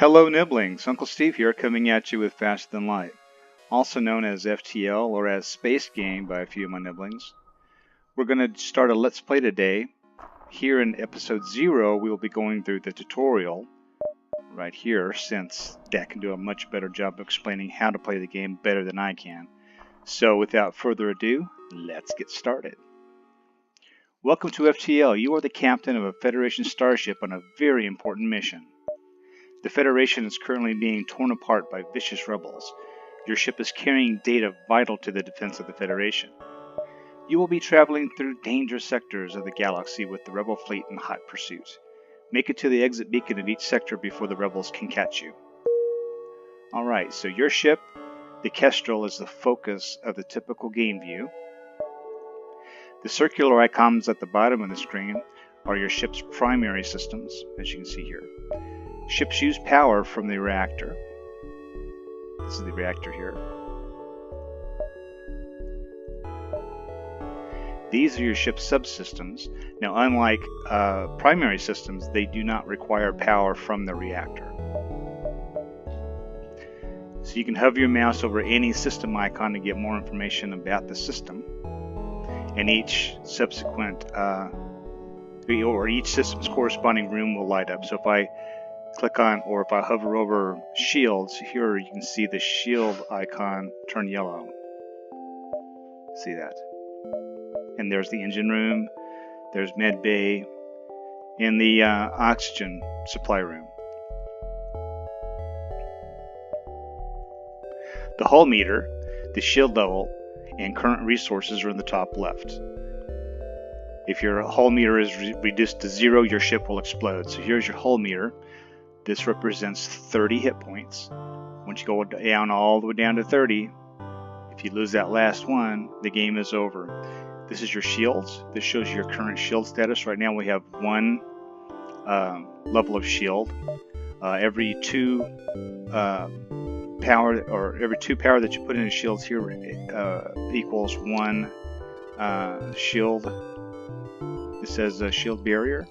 Hello Niblings, Uncle Steve here coming at you with Faster Than Light, also known as FTL or as Space Game by a few of my Niblings. We're going to start a Let's Play today. Here in episode 0 we will be going through the tutorial right here, since Dad can do a much better job of explaining how to play the game better than I can. So without further ado, let's get started. Welcome to FTL. You are the captain of a Federation starship on a very important mission. The Federation is currently being torn apart by vicious rebels. Your ship is carrying data vital to the defense of the Federation. You will be traveling through dangerous sectors of the galaxy with the rebel fleet in hot pursuit. Make it to the exit beacon of each sector before the rebels can catch you. Alright, so your ship, the Kestrel, is the focus of the typical game view. The circular icons at the bottom of the screen are your ship's primary systems, as you can see here. Ships use power from the reactor. This is the reactor here. These are your ship's subsystems. Now, unlike primary systems, they do not require power from the reactor. So you can hover your mouse over any system icon to get more information about the system. And each subsequent, or each system's corresponding room will light up. So if I click on, or if I hover over shields, here you can see the shield icon turn yellow. See that? And there's the engine room, there's med bay, and the oxygen supply room. The hull meter, the shield level, and current resources are in the top left. If your hull meter is reduced to 0, your ship will explode. So here's your hull meter. This represents 30 hit points. Once you go down all the way down to 30, if you lose that last one, the game is over. This is your shields. This shows your current shield status. Right now we have 1 level of shield. Every 2 power, or every 2 power that you put into shields here equals 1 shield. It says shield barrier.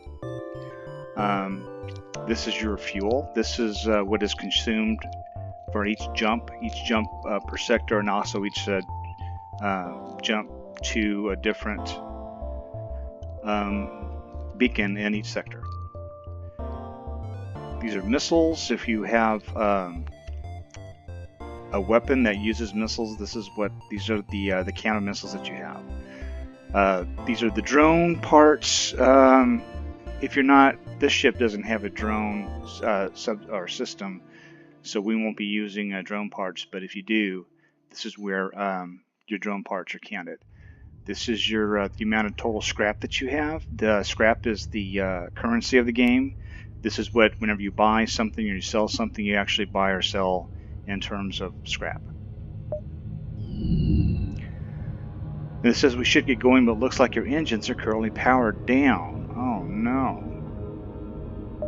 This is your fuel. This is what is consumed for each jump per sector, and also each jump to a different beacon in each sector. These are missiles. If you have a weapon that uses missiles, these are the counter missiles that you have. These are the drone parts. If you're not, this ship doesn't have a drone system, so we won't be using drone parts. But if you do, this is where your drone parts are counted. This is your the amount of total scrap that you have. The scrap is the currency of the game. This is what, whenever you buy something or you sell something, you actually buy or sell in terms of scrap. And it says we should get going, but it looks like your engines are currently powered down. Oh no.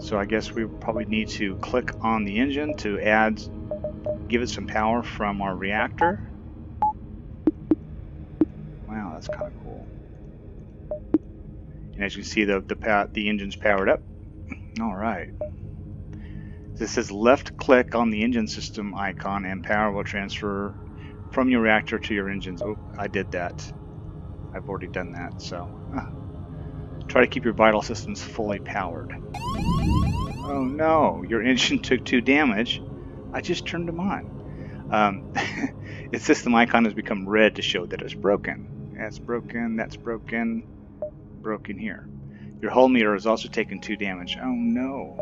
So I guess we probably need to click on the engine to give it some power from our reactor. Wow, that's kind of cool. And as you can see, the engine's powered up. All right. This says left click on the engine system icon and power will transfer from your reactor to your engines. Oh, I did that. I've already done that, so try to keep your vital systems fully powered. Oh no, your engine took 2 damage. I just turned them on. Its system icon has become red to show that it's broken. That's broken, that's broken, broken here. Your hull meter has also taken 2 damage. Oh no.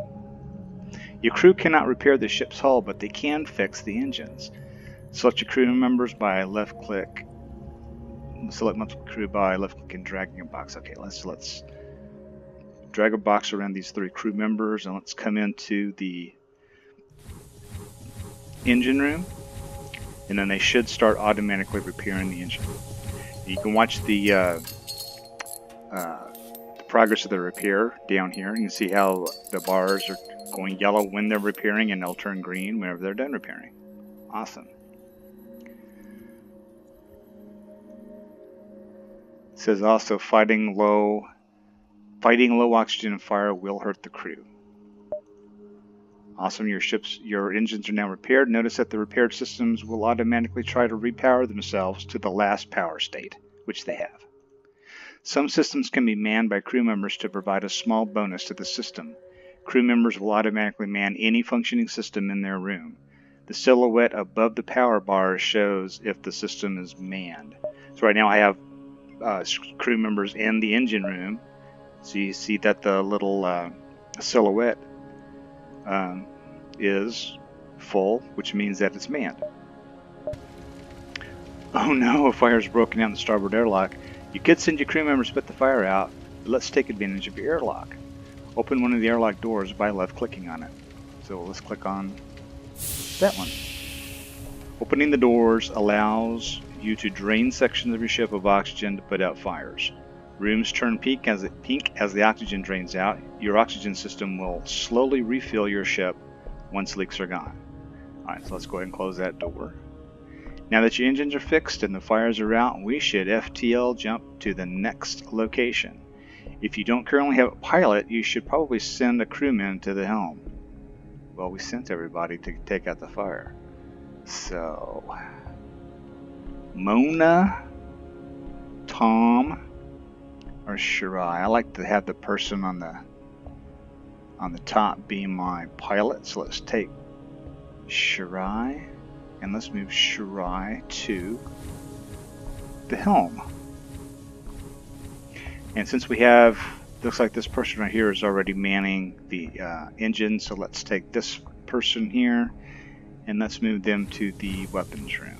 Your crew cannot repair the ship's hull, but they can fix the engines. Select your crew members by left click. Select multiple crew by left click and dragging a box. Okay, let's drag a box around these 3 crew members, and let's come into the engine room, and then they should start automatically repairing the engine. You can watch the progress of the repair down here. You can see how the bars are going yellow when they're repairing, and they'll turn green whenever they're done repairing. Awesome. It says also fighting low oxygen and fire will hurt the crew. Awesome, your engines are now repaired. Notice that the repaired systems will automatically try to repower themselves to the last power state, which they have. Some systems can be manned by crew members to provide a small bonus to the system. Crew members will automatically man any functioning system in their room. The silhouette above the power bar shows if the system is manned. So right now I have crew members in the engine room. So you see that the little silhouette is full, which means that it's manned. Oh no, a fire's broken out in the starboard airlock. You could send your crew members to put the fire out, but let's take advantage of your airlock. Open one of the airlock doors by left-clicking on it. So let's click on that one. Opening the doors allows you to drain sections of your ship of oxygen to put out fires. Rooms turn pink as the oxygen drains out. Your oxygen system will slowly refill your ship once leaks are gone. Alright, so let's go ahead and close that door. Now that your engines are fixed and the fires are out, we should FTL jump to the next location. If you don't currently have a pilot, you should probably send a crewman to the helm. Well, we sent everybody to take out the fire. So, Mona, Tom, or Shirai. I like to have the person on the top be my pilot. So let's take Shirai. And let's move Shirai to the helm. And since we have, looks like this person right here is already manning the engine, so let's take this person here and let's move them to the weapons room.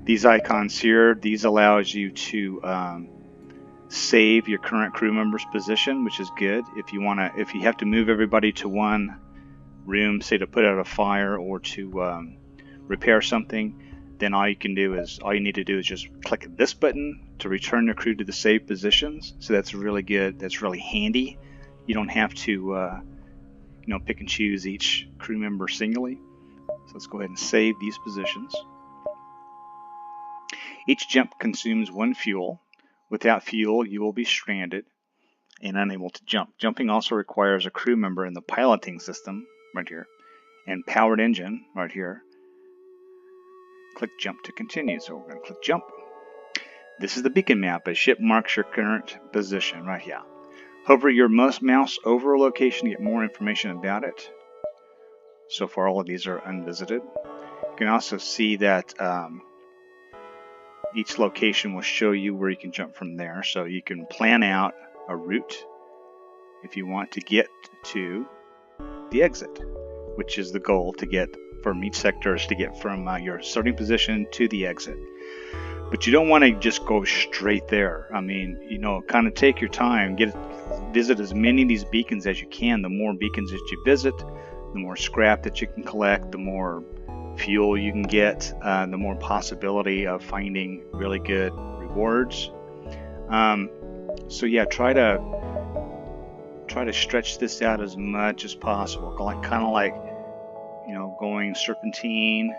These icons here, these allows you to save your current crew member's position, which is good. If you have to move everybody to one room, say to put out a fire or to repair something, then all you need to do is just click this button to return the crew to the saved positions. So that's really good. That's really handy. You don't have to pick and choose each crew member singly. So let's go ahead and save these positions. Each jump consumes 1 fuel. Without fuel, you will be stranded and unable to jump. Jumping also requires a crew member in the piloting system right here and powered engine right here. Click jump to continue. So we're going to click jump. This is the beacon map. A ship marks your current position right here. Hover your mouse over a location to get more information about it. So far all of these are unvisited. You can also see that each location will show you where you can jump from there. So you can plan out a route if you want to get to the exit, which is the goal to get from each sector, is to get from your starting position to the exit. But you don't want to just go straight there. I mean, kind of take your time, visit as many of these beacons as you can. The more beacons that you visit, the more scrap that you can collect, the more fuel you can get, the more possibility of finding really good rewards. So yeah, try to stretch this out as much as possible. Kind of like going serpentine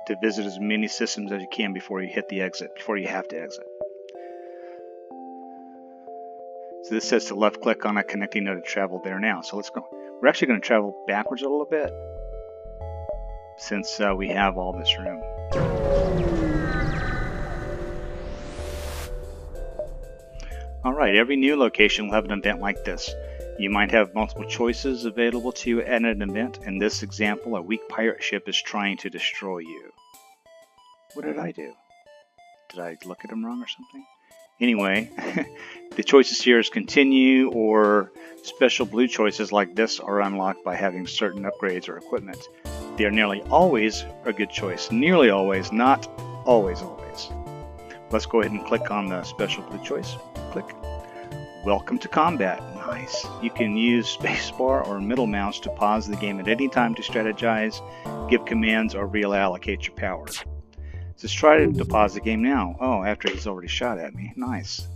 to visit as many systems as you can before you hit the exit, before you have to exit. So this says to left click on a connecting node to travel there now. So let's go. We're actually going to travel backwards a little bit since we have all this room. Alright, every new location will have an event like this. You might have multiple choices available to you at an event. In this example, a weak pirate ship is trying to destroy you. What did I do? Did I look at them wrong or something? Anyway, the choices here is continue, or special blue choices like this are unlocked by having certain upgrades or equipment. They are nearly always a good choice. Nearly always, not always. Let's go ahead and click on the special blue choice. Click. Welcome to combat. Nice. You can use spacebar or middle mouse to pause the game at any time to strategize, give commands, or reallocate your power. Let's try to pause the game now. Oh, after he's already shot at me. Nice.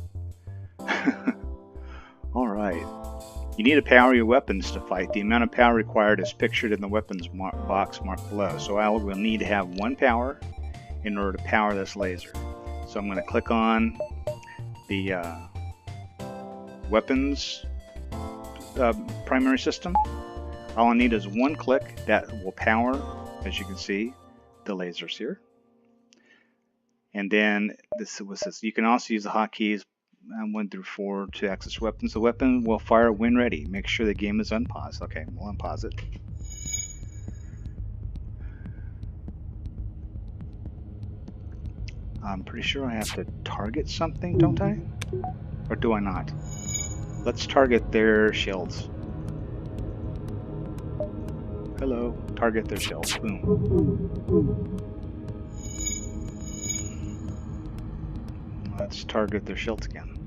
Alright. You need to power your weapons to fight. The amount of power required is pictured in the weapons box marked below. So I will need to have 1 power in order to power this laser. So I'm going to click on the weapons primary system. All I need is one click that will power, as you can see, the lasers here. And then this was this. You can also use the hotkeys 1 through 4 to access weapons. The weapon will fire when ready. Make sure the game is unpaused. Okay, we'll unpause it. I'm pretty sure I have to target something, don't I? Or do I not? Let's target their shields. Hello, target their shields. Boom. Let's target their shields again.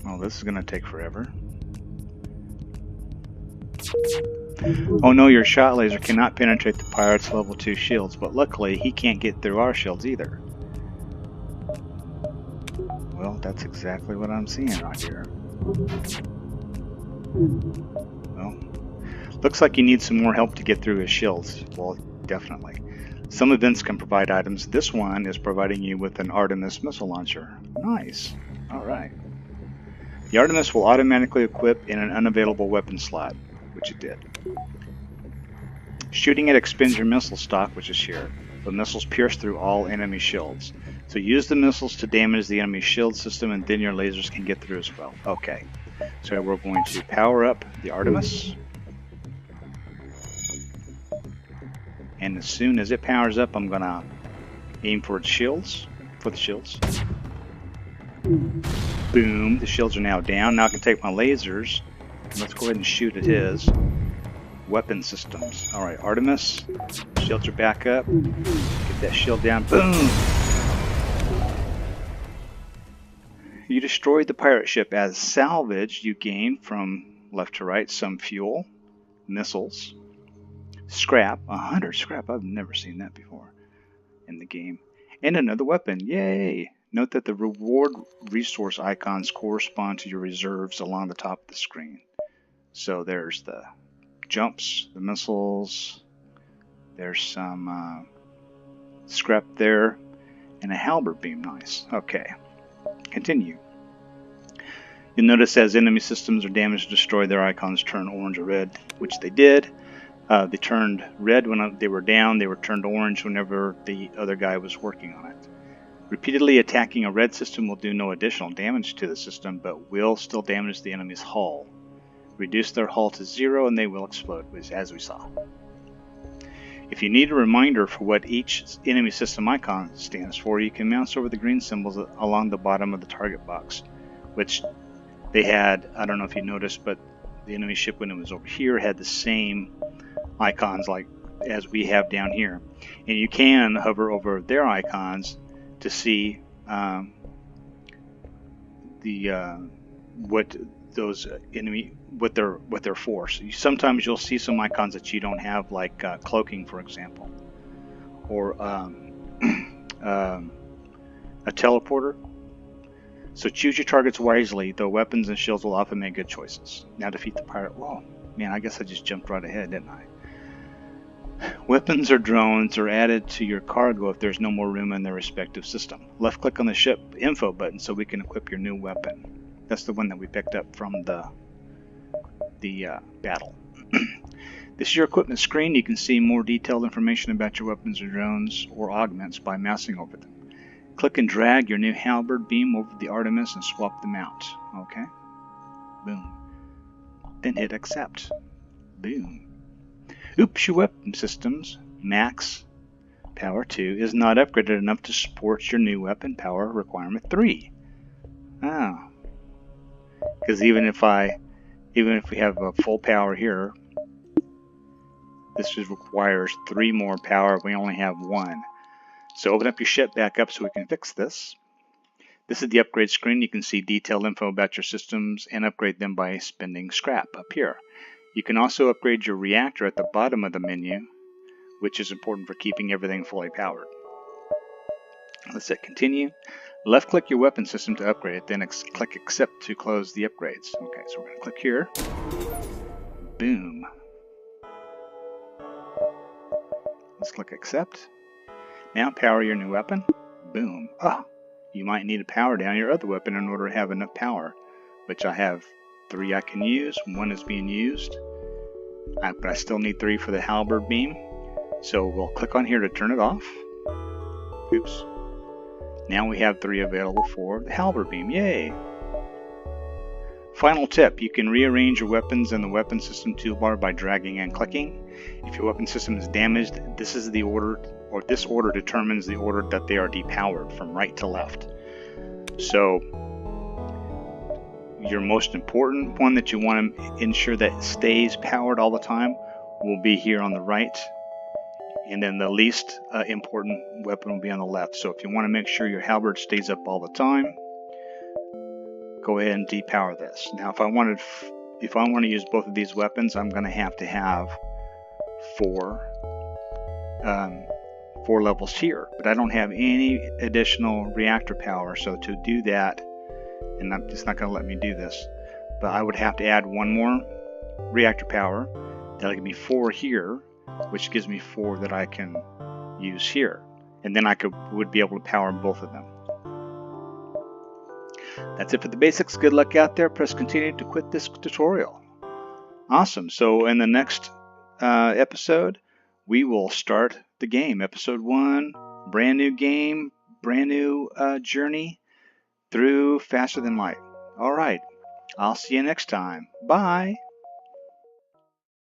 Oh, this is going to take forever. Oh no, your shot laser cannot penetrate the pirate's level 2 shields, but luckily he can't get through our shields either. Well, that's exactly what I'm seeing right here. Well, looks like you need some more help to get through his shields. Well, definitely. Some events can provide items. This one is providing you with an Artemis missile launcher. Nice. Alright. The Artemis will automatically equip in an unavailable weapon slot, which it did. Shooting it expends your missile stock, which is here, but missiles pierce through all enemy shields. So use the missiles to damage the enemy shield system, and then your lasers can get through as well. Okay, so we're going to power up the Artemis. And as soon as it powers up, I'm going to aim for its shields, Boom, the shields are now down. Now I can take my lasers, and let's go ahead and shoot at his weapon systems. Alright, Artemis, shields are back up. Get that shield down, boom! You destroyed the pirate ship. As salvage, you gain from left to right some fuel, missiles, scrap, 100 scrap, I've never seen that before in the game, and another weapon, yay! Note that the reward resource icons correspond to your reserves along the top of the screen. So there's the jumps, the missiles, there's some scrap there, and a halberd beam, nice. Okay, continue. You'll notice as enemy systems are damaged or destroyed, their icons turn orange or red, which they did. They turned red when they were down, they were turned orange whenever the other guy was working on it. Repeatedly attacking a red system will do no additional damage to the system, but will still damage the enemy's hull. Reduce their hull to 0 and they will explode, as we saw. If you need a reminder for what each enemy system icon stands for, you can mouse over the green symbols along the bottom of the target box, which they had, I don't know if you noticed, but the enemy ship when it was over here had the same icons like as we have down here. And you can hover over their icons to see what those enemy what their force. Sometimes you'll see some icons that you don't have, like cloaking, for example, or a teleporter. So choose your targets wisely, though weapons and shields will often make good choices. Now defeat the pirate. Whoa, man, I guess I just jumped right ahead, didn't I? Weapons or drones are added to your cargo if there's no more room in their respective system. Left click on the ship info button so we can equip your new weapon. That's the one that we picked up from the battle. This is your equipment screen. You can see more detailed information about your weapons or drones or augments by mousing over them. Click and drag your new halberd beam over the Artemis and swap them out. Okay. Boom. Then hit accept. Boom. Oops, your weapon systems, max power 2, is not upgraded enough to support your new weapon power requirement 3. Oh. Because even if we have a full power here, this just requires 3 more power. We only have 1. So open up your ship back up so we can fix this. This is the upgrade screen. You can see detailed info about your systems and upgrade them by spending scrap up here. You can also upgrade your reactor at the bottom of the menu, which is important for keeping everything fully powered. Let's hit continue. Left click your weapon system to upgrade it, then click accept to close the upgrades. Okay, so we're going to click here. Boom. Let's click accept. Now power your new weapon. Boom. Oh, you might need to power down your other weapon in order to have enough power, which I have 3 I can use. 1 is being used, but I still need 3 for the halberd beam. So we'll click on here to turn it off. Oops. Now we have 3 available for the halberd beam. Yay! Final tip, you can rearrange your weapons in the weapon system toolbar by dragging and clicking. If your weapon system is damaged, this is the order, or this order determines the order that they are depowered from right to left. So your most important one that you want to ensure that stays powered all the time will be here on the right, and then the least important weapon will be on the left. So if you want to make sure your halberd stays up all the time, go ahead and depower this. Now if I want to use both of these weapons, I'm going to have 4 levels here, but I don't have any additional reactor power. So to do that, and it's not going to let me do this, but I would have to add 1 more reactor power. That'll give me 4 here, which gives me 4 that I can use here, and then I would be able to power both of them. That's it for the basics. Good luck out there. Press continue to quit this tutorial. Awesome. So in the next episode, we will start the game. Episode 1, brand new game, brand new journey through Faster Than Light. All right. I'll see you next time. Bye.